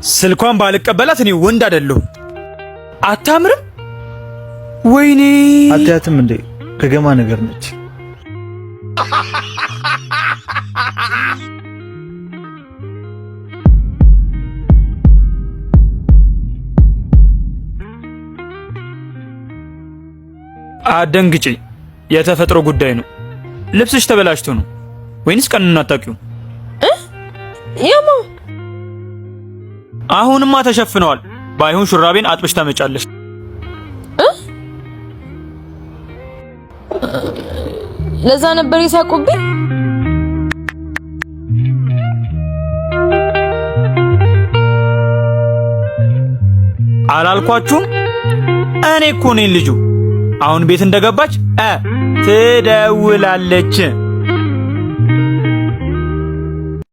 ስልኳን ባልቀበላት እኔ ወንድ አይደለሁም። አታምርም? ወይኔ አታያትም እንዴ? ገገማ ነገር ነች። አደንግጪ፣ የተፈጥሮ ጉዳይ ነው። ልብስሽ ተበላሽቶ ነው ወይንስ ቀኑን አታውቂው? ያማ አሁንማ ተሸፍነዋል። ባይሆን ሹራቤን አጥብሽ ታመጫለሽ። ለዛ ነበር የሳቁብኝ። አላልኳችሁም? እኔ እኮ ነኝ ልጁ። አሁን ቤት እንደገባች ትደውላለች።